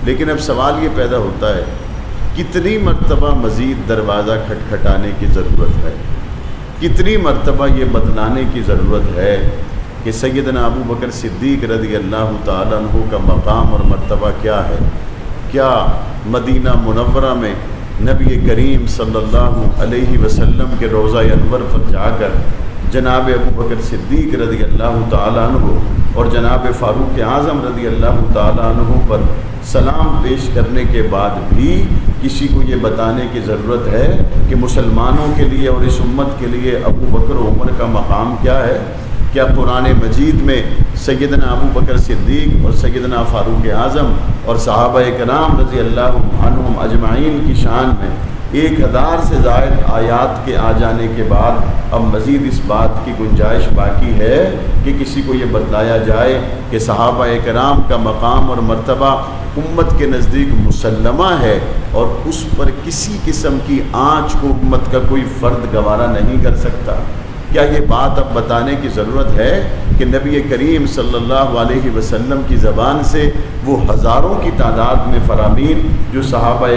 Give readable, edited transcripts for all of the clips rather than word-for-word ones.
لیکن اب سوال یہ پیدا ہوتا ہے کتنی مرتبہ مزید دروازہ کھٹکھٹانے کی ضرورت ہے، کتنی مرتبہ یہ بتلانے کی ضرورت ہے کہ سیدنا ابو بکر صدیق رضی اللہ تعالیٰ عنہ کا مقام اور مرتبہ کیا ہے۔ کیا مدینہ منورہ میں نبی کریم صلی اللہ علیہ وسلم کے روضہ انور پر جا کر جناب ابو بکر صدیق رضی اللہ تعالیٰ عنہ اور جناب فاروق اعظم رضی اللہ تعالیٰ عنہ پر سلام پیش کرنے کے بعد بھی کسی کو یہ بتانے کی ضرورت ہے کہ مسلمانوں کے لیے اور اس امت کے لیے ابو بکر و عمر کا مقام کیا ہے؟ کیا قرآن مجید میں سیدنا ابو بکر صدیق اور سیدنا فاروق اعظم اور صحابہ کرام رضی اللہ عنہم اجمعین کی شان میں 1000 سے زائد آیات کے آ جانے کے بعد اب مزید اس بات کی گنجائش باقی ہے کہ کسی کو یہ بتلایا جائے کہ صحابہ کرام کا مقام اور مرتبہ امت کے نزدیک مسلمہ ہے اور اس پر کسی قسم کی آنچ کو امت کا کوئی فرد گوارا نہیں کر سکتا؟ کیا یہ بات اب بتانے کی ضرورت ہے کہ نبی کریم صلی اللہ علیہ وسلم کی زبان سے وہ ہزاروں کی تعداد میں فرامین جو صحابہ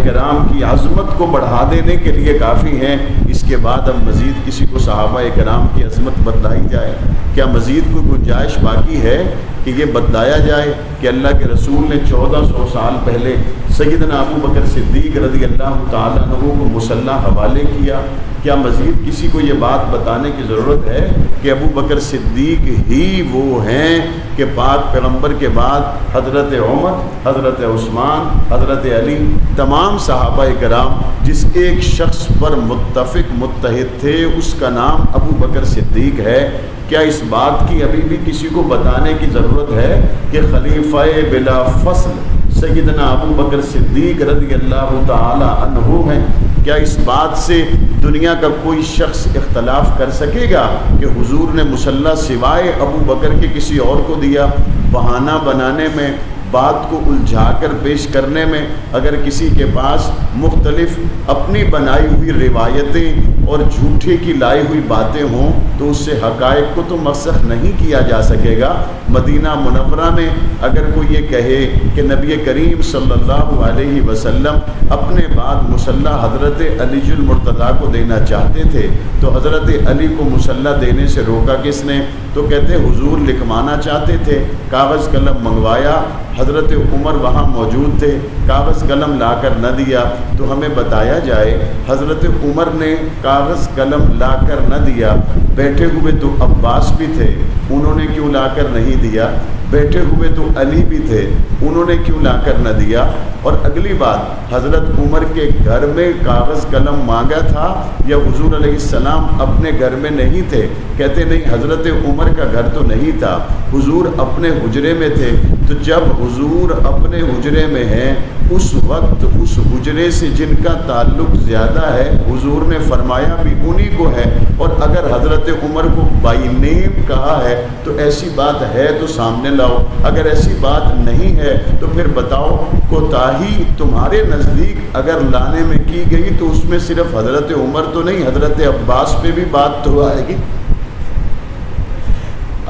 کرام کی عظمت کو بڑھا دینے کے لیے کافی ہیں، اس کے بعد اب مزید کسی کو صحابہ کرام کی عظمت بتلائی جائے؟ کیا مزید کوئی گنجائش باقی ہے کہ یہ بتلایا جائے کہ اللہ کے رسول نے 1400 سال پہلے سیدنا ابو بکر صدیق رضی اللہ تعالیٰ عنہ کو مسلح حوالے کیا؟ کیا مزید کسی کو یہ بات بتانے کی ضرورت ہے کہ ابو بکر صدیق ہی وہ ہیں کہ پاک پیغمبر کے بعد حضرت عمر، حضرت عثمان، حضرت علی، تمام صحابہ کرام جس ایک شخص پر متحد تھے اس کا نام ابو بکر صدیق ہے؟ کیا اس بات کی ابھی بھی کسی کو بتانے کی ضرورت ہے کہ خلیفہ بلا فصل سیدنا ابو بکر صدیق رضی اللہ تعالی عنہ ہیں؟ کیا اس بات سے دنیا کا کوئی شخص اختلاف کر سکے گا کہ حضور نے مسلح سوائے ابو بکر کے کسی اور کو دیا؟ بہانہ بنانے میں، بات کو الجھا کر پیش کرنے میں اگر کسی کے پاس مختلف اپنی بنائی ہوئی روایتیں اور جھوٹے کی لائی ہوئی باتیں ہوں تو اس سے حقائق کو تو مسخ نہیں کیا جا سکے گا۔ مدینہ منورہ میں اگر کوئی یہ کہے کہ نبی کریم صلی اللہ علیہ وسلم اپنے بعد مسلح حضرت علی المرتضیٰ کو دینا چاہتے تھے تو حضرت علی کو مسلح دینے سے روکا کس نے؟ تو کہتے حضور لکھوانا چاہتے تھے، کاغذ قلم منگوایا، حضرت عمر وہاں موجود تھے، کاغذ قلم لا کر نہ دیا۔ تو ہمیں بتایا جائے حضرت عمر نے کاغذ قلم لا کر نہ دیا، بیٹھے ہوئے تو عباس بھی تھے، انہوں نے کیوں لا کر نہیں دیا؟ بیٹھے ہوئے تو علی بھی تھے، انہوں نے کیوں لا کر نہ دیا؟ اور اگلی بات، حضرت عمر کے گھر میں کاغذ قلم مانگا تھا یا حضور علیہ السلام اپنے گھر میں نہیں تھے؟ کہتے نہیں، حضرت عمر کا گھر تو نہیں تھا، حضور اپنے حجرے میں تھے۔ تو جب حضور اپنے حجرے میں ہیں اس وقت اس حجرے سے جن کا تعلق زیادہ ہے حضور نے فرمایا بھی انہی کو ہے، اور اگر حضرت عمر کو بائی نیم کہا ہے تو ایسی بات ہے تو سامنے لاؤ، اگر ایسی بات نہیں ہے تو پھر بتاؤ کوتاہی تمہارے نزدیک اگر لانے میں کی گئی تو اس میں صرف حضرت عمر تو نہیں، حضرت عباس پہ بھی بات تو آئے گی۔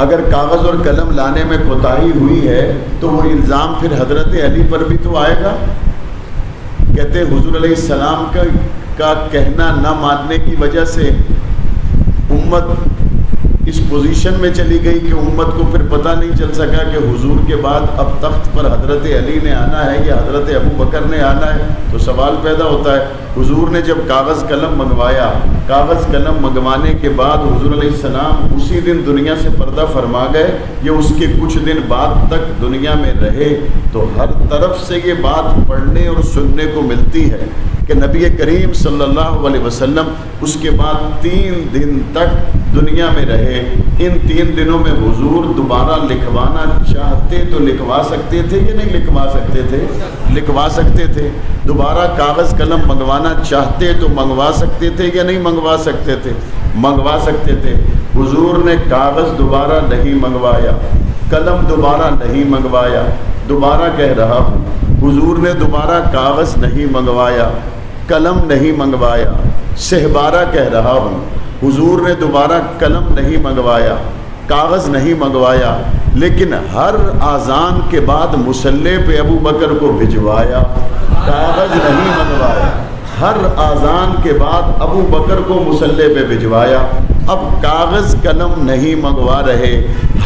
اگر کاغذ اور قلم لانے میں کوتاہی ہوئی ہے تو وہ الزام پھر حضرت علی پر بھی تو آئے گا۔ کہتے حضور علیہ السلام کا کہنا نہ ماننے کی وجہ سے امت اس پوزیشن میں چلی گئی کہ امت کو پھر پتہ نہیں چل سکا کہ حضور کے بعد اب تخت پر حضرت علی نے آنا ہے یا حضرت ابو بکر نے آنا ہے۔ تو سوال پیدا ہوتا ہے، حضور نے جب کاغذ قلم منگوایا، کاغذ قلم منگوانے کے بعد حضور علیہ السلام اسی دن دنیا سے پردہ فرما گئے یا اس کے کچھ دن بعد تک دنیا میں رہے؟ تو ہر طرف سے یہ بات پڑھنے اور سننے کو ملتی ہے کہ نبی کریم صلی اللہ علیہ وسلم اس کے بعد 3 دن تک دنیا میں رہے۔ ان 3 دنوں میں حضور دوبارہ لکھوانا چاہتے تو لکھوا سکتے تھے یا نہیں لکھوا سکتے تھے؟ لکھوا سکتے تھے۔ دوبارہ کاغذ قلم منگوانا چاہتے تو منگوا سکتے تھے یا نہیں منگوا سکتے تھے؟ منگوا سکتے تھے۔ حضور نے کاغذ دوبارہ نہیں منگوایا، قلم دوبارہ نہیں منگوایا۔ دوبارہ کہہ رہا ہوں، حضور نے دوبارہ کاغذ نہیں منگوایا، قلم نہیں منگوایا۔ سہبارہ کہہ رہا ہوں، حضور نے دوبارہ قلم نہیں منگوایا، کاغذ نہیں منگوایا، لیکن ہر اذان کے بعد مصلی پہ ابو بکر کو بھجوایا، کاغذ نہیں منگوایا۔ ہر اذان کے بعد ابو بکر کو مصلی پہ بھجوایا، اب کاغذ قلم نہیں منگوا رہے،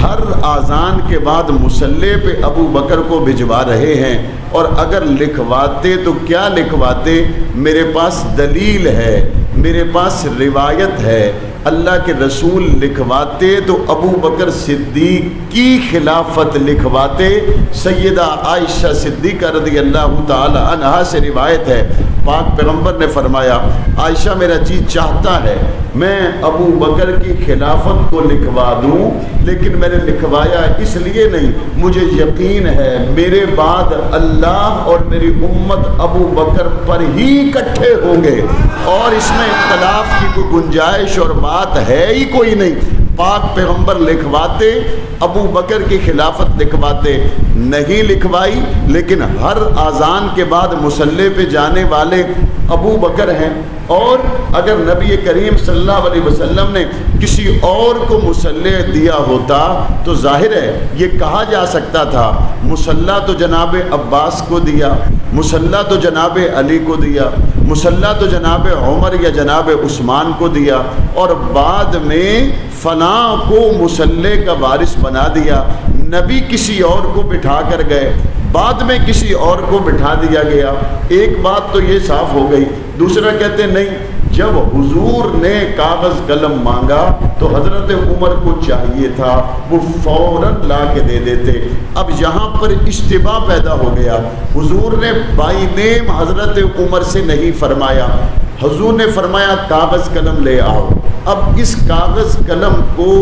ہر اذان کے بعد مصلی پہ ابو بکر کو بھجوا رہے ہیں۔ اور اگر لکھواتے تو کیا لکھواتے؟ میرے پاس دلیل ہے، میرے پاس روایت ہے، اللہ کے رسول لکھواتے تو ابو بکر صدیق کی خلافت لکھواتے۔ سیدہ عائشہ صدیقہ رضی اللہ تعالی عنہا سے روایت ہے، پاک پیغمبر نے فرمایا عائشہ میرا جی چاہتا ہے میں ابو بکر کی خلافت کو لکھوا دوں، لیکن میں نے لکھوایا اس لیے نہیں، مجھے یقین ہے میرے بعد اللہ اور میری امت ابو بکر پر ہی اکٹھے ہوں گے، اور اس میں اختلاف کی کوئی گنجائش اور بات ہے ہی کوئی نہیں۔ پاک پیغمبر لکھواتے، ابو بکر کی خلافت لکھواتے، نہیں لکھوائی، لیکن ہر اذان کے بعد مصلی پہ جانے والے ابو بکر ہیں۔ اور اگر نبی کریم صلی اللہ علیہ وسلم نے کسی اور کو مصلی دیا ہوتا تو ظاہر ہے یہ کہا جا سکتا تھا مصلی تو جناب عباس کو دیا، مصلی تو جناب علی کو دیا، مصلی تو جناب عمر یا جناب عثمان کو دیا، اور بعد میں فلاں کو مصلی کا وارث بنا دیا۔ نبی کسی اور کو بٹھا کر گئے، بعد میں کسی اور کو بٹھا دیا گیا۔ ایک بات تو یہ صاف ہو گئی۔ دوسرا کہتے نہیں، جب حضور نے کاغذ قلم مانگا تو حضرت عمر کو چاہیے تھا وہ فوراً لا کے دے دیتے۔ اب یہاں پر اشتباہ پیدا ہو گیا، حضور نے بائی نیم حضرت عمر سے نہیں فرمایا، حضور نے فرمایا کاغذ قلم لے آؤ۔ اب اس کاغذ قلم کو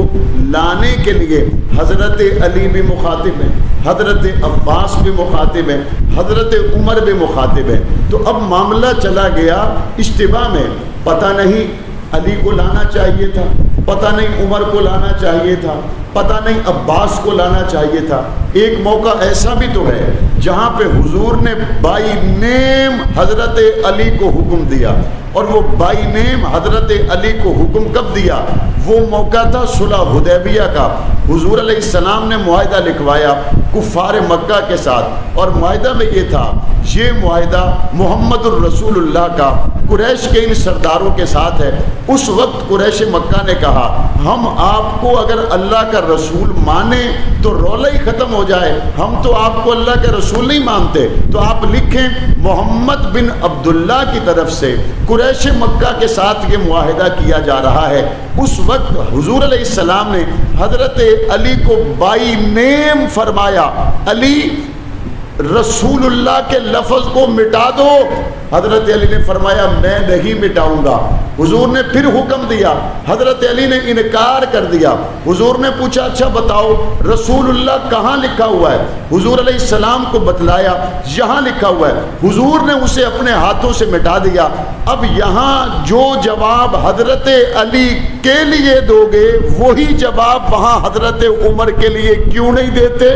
لانے کے لیے حضرت علی بھی مخاطب ہیں، حضرت عباس بھی مخاطب ہیں، حضرت عمر بھی مخاطب ہیں۔ تو اب معاملہ چلا گیا اشتباہ میں، پتہ نہیں علی کو لانا چاہیے تھا، پتہ نہیں عمر کو لانا چاہیے تھا، پتہ نہیں عباس کو لانا چاہیے تھا۔ ایک موقع ایسا بھی تو ہے جہاں پہ حضور نے بائی نیم حضرت علی کو حکم دیا، اور وہ بائی نیم حضرت علی کو حکم کب دیا؟ وہ موقع تھا صلح حدیبیہ کا۔ حضور علیہ السلام نے معاہدہ لکھوایا کفار مکہ کے ساتھ، اور معاہدہ میں یہ تھا، یہ معاہدہ محمد الرسول اللہ کا قریش کے ان سرداروں کے ساتھ ہے۔ اس وقت قریش مکہ نے کہا ہم آپ کو اگر اللہ کا رسول مانے تو رولا ہی ختم ہو جائے، ہم تو آپ کو اللہ کے رسول نہیں مانتے، تو آپ لکھیں محمد بن عبداللہ کی طرف سے قریش مکہ کے ساتھ یہ معاہدہ کیا جا رہا ہے۔ اس وقت حضور علیہ السلام نے حضرت علی کو بائی نیم فرمایا علی رسول اللہ کے لفظ کو مٹا دو۔ حضرت علی نے فرمایا میں نہیں مٹاؤں گا۔ حضور نے پھر حکم دیا، حضرت علی نے انکار کر دیا۔ حضور نے پوچھا اچھا بتاؤ رسول اللہ کہاں لکھا ہوا ہے؟ حضور علیہ السلام کو بتلایا یہاں لکھا ہوا ہے۔ حضور نے اسے اپنے ہاتھوں سے مٹا دیا۔ اب یہاں جو جواب حضرت علی کے لیے دو گے وہی جواب وہاں حضرت عمر کے لیے کیوں نہیں دیتے؟